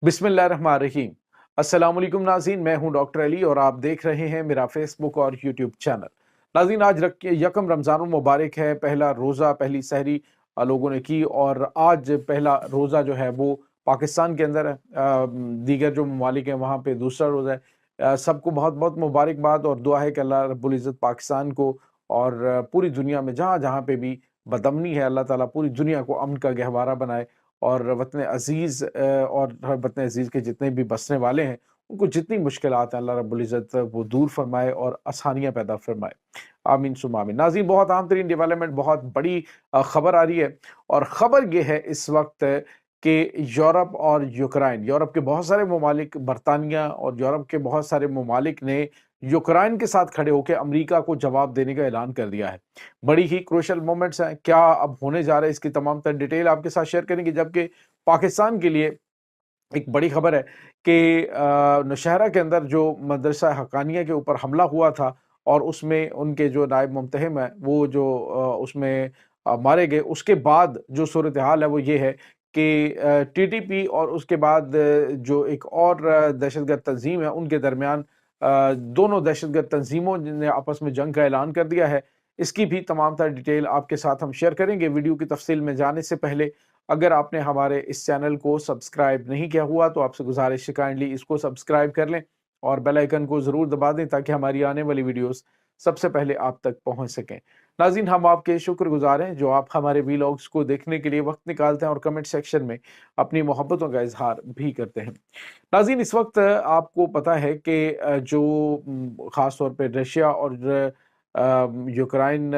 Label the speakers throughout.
Speaker 1: बिस्मिल्लाहिर्रहमानिर्रहीम। अस्सलाम वालेकुम नाज़रीन, मैं हूं डॉक्टर अली और आप देख रहे हैं मेरा फेसबुक और यूट्यूब चैनल। नाज़रीन, आज यकम रमज़ानुल मुबारक है। पहला रोज़ा, पहली सहरी लोगों ने की और आज पहला रोज़ा जो है वो पाकिस्तान के अंदर है। दीगर जो ममालिक हैं वहाँ पे दूसरा रोज़ा है। सबको बहुत बहुत मुबारकबाद और दुआ है कि अल्लाह रब्बुल इज़्ज़त पाकिस्तान को और पूरी दुनिया में जहाँ जहाँ पे भी बदअमनी है, अल्लाह ताला पूरी दुनिया को अमन का गहवारा बनाए और वतन अज़ीज़ और हर वतन अज़ीज़ के जितने भी बसने वाले हैं, उनको जितनी मुश्किलात हैं अल्लाह रब्बुल इज़्ज़त वो दूर फरमाए और आसानियाँ पैदा फरमाए। आमीन सुम्मा आमीन। नाज़रीन, बहुत अहम तरीन डेवलपमेंट, बहुत बड़ी खबर आ रही है और ख़बर ये है इस वक्त कि यूरोप और यूक्रेन, यूरोप के बहुत सारे ममालिक, बरतानिया और यूरोप के बहुत सारे ममालिक ने यूक्रेन के साथ खड़े होकर अमरीका को जवाब देने का ऐलान कर दिया है। बड़ी ही क्रूशल मोमेंट्स हैं। क्या अब होने जा रहा है, इसकी तमाम तर डिटेल आपके साथ शेयर करेंगे। जबकि पाकिस्तान के लिए एक बड़ी खबर है कि नौशहरा के अंदर जो मदरसा हक्कानिया के ऊपर हमला हुआ था और उसमें उनके जो नायब मुंतहिम है वो जो उसमें मारे गए, उसके बाद जो सूरत हाल है वो ये है कि टीटीपी और उसके बाद जो एक और दहशतगर्द तंजीम है उनके दरमियान दोनों दहशतगर्द तंजीमों ने आपस में जंग का ऐलान कर दिया है। इसकी भी तमाम तर डिटेल आपके साथ हम शेयर करेंगे। वीडियो की तफसील में जाने से पहले अगर आपने हमारे इस चैनल को सब्सक्राइब नहीं किया हुआ तो आपसे गुजारिश है काइंडली इसको सब्सक्राइब कर लें और बेल आइकन को ज़रूर दबा दें ताकि हमारी आने वाली वीडियोस सबसे पहले आप तक पहुंच सकें। नाज़रीन, हम आपके शुक्रगुजार हैं जो आप हमारे वीलॉग्स को देखने के लिए वक्त निकालते हैं और कमेंट सेक्शन में अपनी मोहब्बतों का इजहार भी करते हैं। नाज़रीन, इस वक्त आपको पता है कि जो ख़ास तौर पे रशिया और यूक्रेन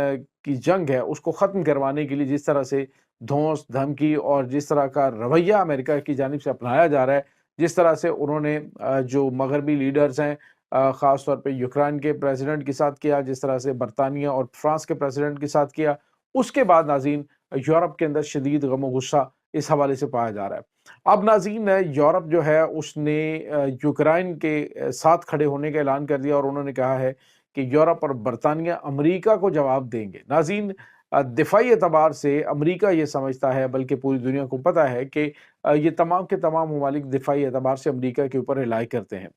Speaker 1: की जंग है उसको ख़त्म करवाने के लिए जिस तरह से धौंस, धमकी और जिस तरह का रवैया अमेरिका की जानिब से अपनाया जा रहा है, जिस तरह से उन्होंने जो मगरबी लीडर्स हैं ख़ास तौर पे यूक्रेन के प्रेसिडेंट के साथ किया, जिस तरह से बरतानिया और फ्रांस के प्रेसिडेंट के साथ किया, उसके बाद नाज़रीन यूरोप के अंदर शदीद गम गुस्सा इस हवाले से पाया जा रहा है। अब नाज़रीन, यूरोप जो है उसने यूक्रेन के साथ खड़े होने का ऐलान कर दिया और उन्होंने कहा है कि यूरोप और बरतानिया अमरीका को जवाब देंगे। नाज़रीन, दिफाई एतबार से अमरीका ये समझता है, बल्कि पूरी दुनिया को पता है कि ये तमाम के तमाम ममालिक दिफाई एतबार से अमरीका के ऊपर रिलाई करते हैं।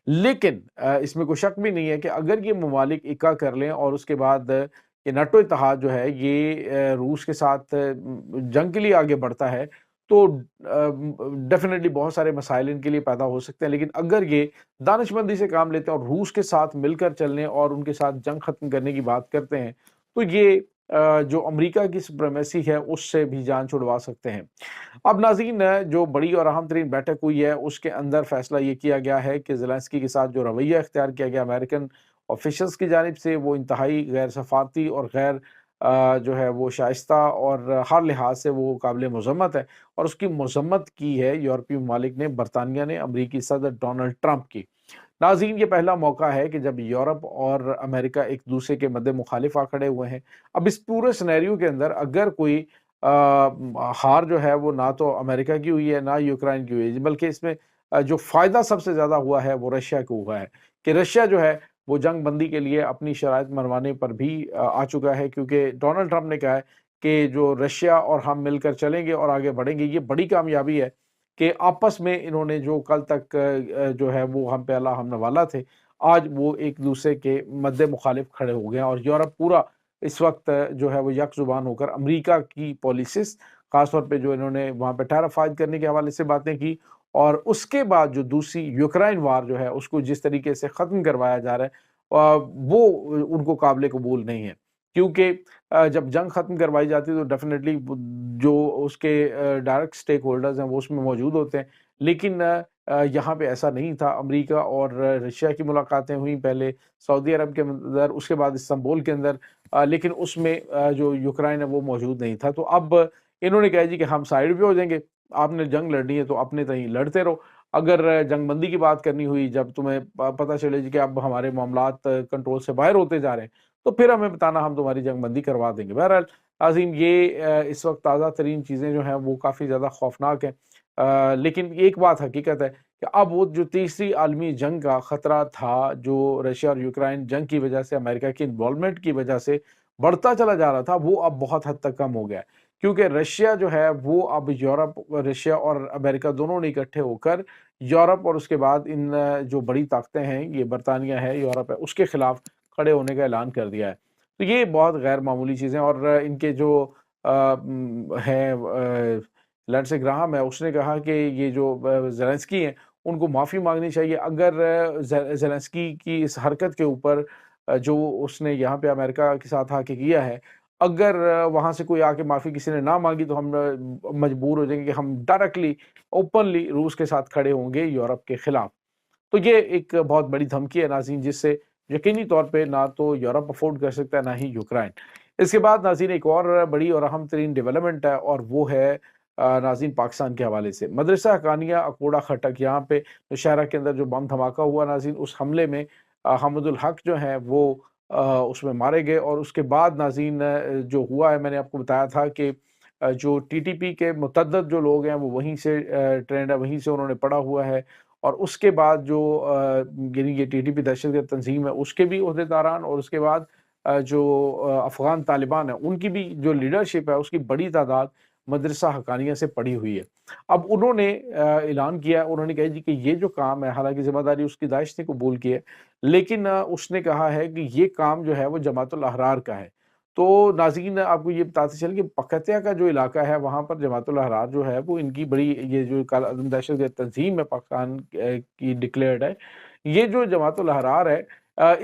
Speaker 1: लेकिन इसमें कोई शक भी नहीं है कि अगर ये ममालिक इक्का कर लें और उसके बाद ये नाटो इत्तेहाद जो है ये रूस के साथ जंग के लिए आगे बढ़ता है तो डेफिनेटली बहुत सारे मसाइल इनके लिए पैदा हो सकते हैं। लेकिन अगर ये दानिशमंदी से काम लेते हैं और रूस के साथ मिलकर चलने और उनके साथ जंग खत्म करने की बात करते हैं तो ये जो अमेरिका की सुप्रीमेसी है उससे भी जान छुड़वा सकते हैं। अब नाज़रीन, जो बड़ी और अहम तरीन बैठक हुई है उसके अंदर फैसला ये किया गया है कि ज़ेलेंस्की के साथ जो रवैया इख्तियार किया गया अमेरिकन ऑफिशियल्स की जानिब से वो इंतहाई गैर सफारती और गैर जो है वो शाइस्ता और हर लिहाज से वो काबिल मज़म्मत है और उसकी मज़म्मत की है यूरोपीय ममालिक ने, बरतानिया ने अमरीकी सदर डोनाल्ड ट्रंप की। नाज़रीन, ये पहला मौका है कि जब यूरोप और अमेरिका एक दूसरे के मद्दे मुखालिफ आ खड़े हुए हैं। अब इस पूरे सिनेरियो के अंदर अगर कोई हार जो है वो ना तो अमेरिका की हुई है ना यूक्रेन की हुई है, बल्कि इसमें जो फ़ायदा सबसे ज़्यादा हुआ है वो रशिया को हुआ है कि रशिया जो है वो जंग बंदी के लिए अपनी शराइत मनवाने पर भी आ चुका है, क्योंकि डोनाल्ड ट्रंप ने कहा है कि जो रशिया और हम मिलकर चलेंगे और आगे बढ़ेंगे। ये बड़ी कामयाबी है कि आपस में इन्होंने जो कल तक जो है वो हम पे अल्लाह हम नवाला थे, आज वो एक दूसरे के मद्दे मुखालिफ खड़े हो गए हैं और यूरोप पूरा इस वक्त जो है वो यक जुबान होकर अमेरिका की पॉलिसीज़, ख़ास तौर पे जो इन्होंने वहाँ पे टैरिफ आयद करने के हवाले से बातें की और उसके बाद जो दूसरी यूक्रेन वार जो है उसको जिस तरीके से ख़त्म करवाया जा रहा है वो उनको काबिल कबूल नहीं है। क्योंकि जब जंग ख़त्म करवाई जाती है तो डेफ़िनेटली जो उसके डायरेक्ट स्टेक होल्डर्स हैं वो उसमें मौजूद होते हैं। लेकिन यहाँ पे ऐसा नहीं था। अमेरिका और रशिया की मुलाकातें हुई पहले सऊदी अरब के अंदर, उसके बाद इस्तांबुल के अंदर, लेकिन उसमें जो यूक्रेन है वो मौजूद नहीं था। तो अब इन्होंने कहा जी कि हम साइड पे हो जाएँगे, आपने जंग लड़नी है तो अपने तहीं लड़ते रहो। अगर जंगबंदी की बात करनी हुई, जब तुम्हें पता चले जी कि अब हमारे मामलात कंट्रोल से बाहर होते जा रहे हैं, तो फिर हमें बताना, हम तुम्हारी जंगबंदी करवा देंगे। बहरहाल अज़ीम, ये इस वक्त ताज़ा तरीन चीज़ें जो हैं वो काफ़ी ज़्यादा खौफनाक हैं। लेकिन एक बात हकीकत है कि अब वो जो तीसरी आलमी जंग का ख़तरा था, जो रशिया और यूक्रेन जंग की वजह से, अमेरिका की इन्वॉल्वमेंट की वजह से बढ़ता चला जा रहा था, वो अब बहुत हद तक कम हो गया है। کیونکہ رشیا جو ہے وہ اب یورپ، رشیا اور امریکہ دونوں نے اکٹھے ہو کر یورپ اور اس کے بعد ان جو بڑی طاقتیں ہیں، یہ برطانیہ ہے، یورپ ہے، اس کے خلاف کھڑے ہونے کا اعلان کر دیا ہے۔ تو یہ بہت غیر معمولی چیزیں، اور ان کے جو ہے لینڈسے گراہم ہے، اس نے کہا کہ یہ جو زیلنسکی ہیں ان کو معافی مانگنی چاہیے اگر زیلنسکی کی اس حرکت کے اوپر جو اس نے یہاں پہ امریکہ کے ساتھ آ کے کیا ہے، اگر وہاں سے کوئی آ کے معافی کسی نے نہ مانگی تو ہم مجبور ہو جائیں گے کہ ہم ڈائریکٹلی اوپنلی روس کے ساتھ کھڑے ہوں گے یورپ کے خلاف۔ تو یہ ایک بہت بڑی دھمکی ہے ناظرین، جس سے یقینی طور پہ نہ تو یورپ افورڈ کر سکتا ہے نہ ہی یوکرائن۔ اس کے بعد ناظرین ایک اور بڑی اور اہم ترین ڈیولپمنٹ ہے، اور وہ ہے ناظرین پاکستان کے حوالے سے مدرسہ حقانیہ اکوڑا خٹک، یہاں پہ شہرہ کے اندر جو بم دھماکہ ہوا ناظرین، اس حملے میں حامد الحق جو ہیں وہ اس میں مارے گئے، اور اس کے بعد ناظرین جو ہوا ہے، میں نے آپ کو بتایا تھا کہ جو ٹی ٹی پی کے متعدد جو لوگ ہیں وہ وہیں سے ٹرینڈ ہے، وہیں سے انہوں نے پڑھا ہوا ہے، اور اس کے بعد جو یعنی یہ ٹی ٹی پی دہشت گرد تنظیم ہے اس کے بھی عہدیداران، اور اس کے بعد جو افغان طالبان ہیں ان کی بھی جو لیڈرشپ ہے اس کی بڑی تعداد مدرسہ حقانیہ سے پڑی ہوئی ہے۔ اب انہوں نے اعلان کیا، انہوں نے کہا جی کہ یہ جو کام ہے، حالانکہ ذمہ داری اس کی داعش نے قبول کی ہے، لیکن اس نے کہا ہے کہ یہ کام جو ہے وہ جماعت الاحرار کا ہے۔ تو ناظرین آپ کو یہ بتاتے چلیں کہ پکتیا کا جو علاقہ ہے وہاں پر جماعت الاحرار جو ہے وہ ان کی بڑی، یہ جو کالا عدم دہشت گرد تنظیم ہے پاکستان کی ڈکلیئرڈ ہے، یہ جو جماعت الاحرار ہے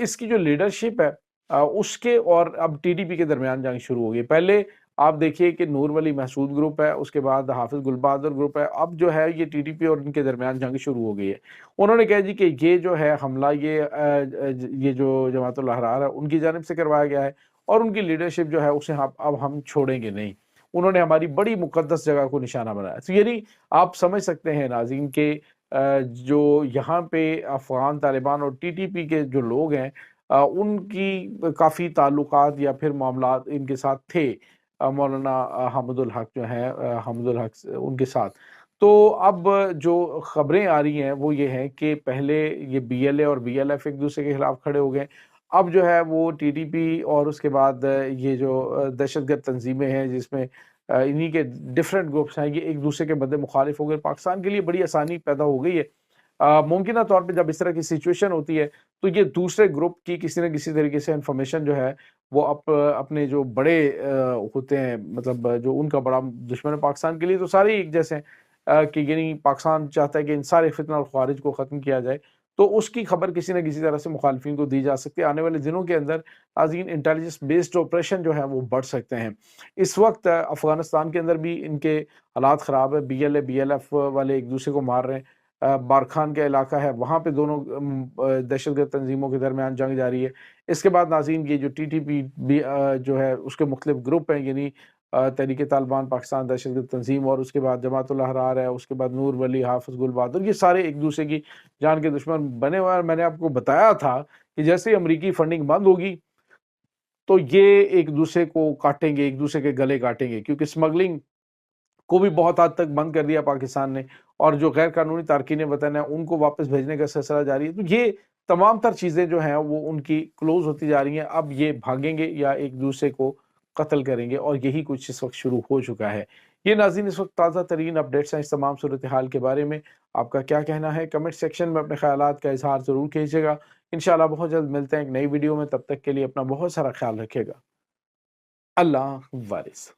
Speaker 1: اس کی جو لیڈرشپ ہے اس کے اور اب ٹی ڈی پی کے درمیان جنگ شروع ہو گئی۔ پہلے آپ دیکھیے کہ نور ولی محسود گروپ ہے، اس کے بعد حافظ گل بہادر گروپ ہے، اب جو ہے یہ ٹی ٹی پی اور ان کے درمیان جنگ شروع ہو گئی ہے۔ انہوں نے کہا جی کہ یہ جو ہے حملہ یہ جو جماعت الاحرار ہے ان کی جانب سے کروایا گیا ہے، اور ان کی لیڈرشپ جو ہے اسے اب ہم چھوڑیں گے نہیں، انہوں نے ہماری بڑی مقدس جگہ کو نشانہ بنایا۔ تو یعنی آپ سمجھ سکتے ہیں ناظرین کہ جو یہاں پہ افغان طالبان اور ٹی ٹی پی کے جو لوگ ہیں ان کی کافی تعلقات یا پھر معاملات ان کے ساتھ تھے، مولانا حامد الحق جو ہیں، حامد الحق ان کے ساتھ۔ تو اب جو خبریں آ رہی ہیں وہ یہ ہیں کہ پہلے یہ بی ایل اے اور بی ایل ایف ایک دوسرے کے خلاف کھڑے ہو گئے، اب جو ہے وہ ٹی ٹی پی اور اس کے بعد یہ جو دہشت گرد تنظیمیں ہیں جس میں انہی کے ڈفرینٹ گروپس ہیں، یہ ایک دوسرے کے بدے مخالف ہو گئے۔ پاکستان کے لیے بڑی آسانی پیدا ہو گئی ہے، ممکنہ طور پہ جب اس طرح کی سچویشن ہوتی ہے تو یہ دوسرے گروپ کی کسی نہ کسی طریقے سے انفارمیشن جو ہے وہ اپنے جو بڑے ہوتے ہیں، مطلب جو ان کا بڑا دشمن ہے پاکستان کے لیے تو سارے ایک جیسے ہیں کہ یعنی پاکستان چاہتا ہے کہ ان سارے فتنہ اور خوارج کو ختم کیا جائے، تو اس کی خبر کسی نہ کسی طرح سے مخالفین کو دی جا سکتی ہے۔ آنے والے دنوں کے اندر عظیم انٹیلیجنس بیسڈ آپریشن جو ہے وہ بڑھ سکتے ہیں۔ اس وقت افغانستان کے اندر بھی ان کے حالات خراب ہے، B L A B L F والے ایک دوسرے کو مار رہے ہیں، بارکھان کا علاقہ ہے وہاں پہ دونوں دہشت گرد تنظیموں کے درمیان جنگ جاری ہے۔ اس کے بعد ناظرین یہ جو ٹی ٹی پی بھی جو ہے اس کے مختلف گروپ ہیں، یعنی تحریک طالبان پاکستان دہشت گرد تنظیم، اور اس کے بعد جماعت الاحرار ہے، اس کے بعد نور ولی، حافظ گل بہادر، یہ سارے ایک دوسرے کی جان کے دشمن بنے ہوئے ہیں۔ اور میں نے آپ کو بتایا تھا کہ جیسے ہی امریکی فنڈنگ بند ہوگی تو یہ ایک دوسرے کو کاٹیں گے، ایک دوسرے کے گلے کاٹیں گے، کیونکہ سمگلنگ کو بھی بہت حد تک بند کر دیا پاکستان نے، اور جو غیر قانونی تارکین وطن ہیں ان کو واپس بھیجنے کا سلسلہ جاری ہے۔ تو یہ تمام تر چیزیں جو ہیں وہ ان کی کلوز ہوتی جا رہی ہیں، اب یہ بھاگیں گے یا ایک دوسرے کو قتل کریں گے، اور یہی کچھ اس وقت شروع ہو چکا ہے۔ یہ ناظرین اس وقت تازہ ترین اپڈیٹس ہیں اس تمام صورتحال کے بارے میں، آپ کا کیا کہنا ہے؟ کمنٹ سیکشن میں اپنے خیالات کا اظہار ضرور کیجیے گا۔ انشاءاللہ بہت جلد ملتے ہیں ایک نئی ویڈیو میں، تب تک کے لیے اپنا بہت سارا خیال رکھیے گا۔ اللہ وارث۔